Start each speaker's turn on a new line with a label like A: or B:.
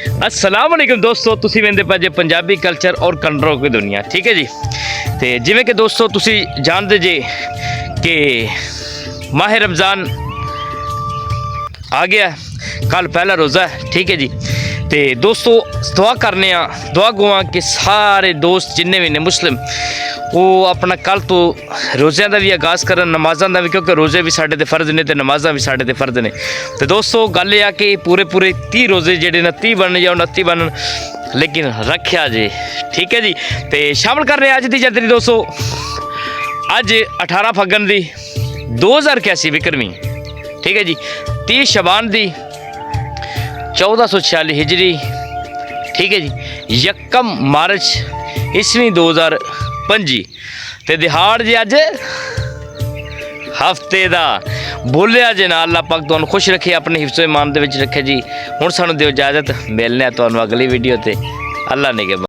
A: अस्सलाम वालेकुम दोस्तों, तुसी वेंदे पाजे पंजाबी कल्चर और कंट्रोल की दुनिया। ठीक है जी। तो जिमें कि दोस्तों तुसी जानते जे कि माह रमज़ान आ गया, कल पहला रोज़ा है। ठीक है जी। तो दोस्तों दुआ करने दुआ गुआ कि सारे दोस्त जिन्ने भी ने मुस्लिम वो अपना कल तो रोज़ियां का भी आगाज़ करन, नमाज़ां का भी, क्योंकि रोज़े भी साढ़े ते फ़र्ज़ ने तो नमाज़ां भी साढ़े ते फ़र्ज़ ने। तो दोस्तों गल यह कि पूरे 30 रोज़े जेडे 29 बनन या 29 बनन, लेकिन रखा जे। ठीक है जी। तो शामिल कर रहे हैं अज की जदरी दोस्तों, अज 18 फगन की 2081 विक्रमी। ठीक है जी। 30 शबान की 1446 हिजरी। ठीक है जी। 1 मार्च ईस्वी 2025 ते दिहाड़ जे अज हफ्ते का बोलिया जे ना। अल्लाह पाक तुहानू खुश रखे, अपने हिफ्ज़ो ईमान दे विच रखे जी। हुण सानू दिओ इजाज़त, मिलने तुहानू अगली वीडियो ते। अल्लाह ने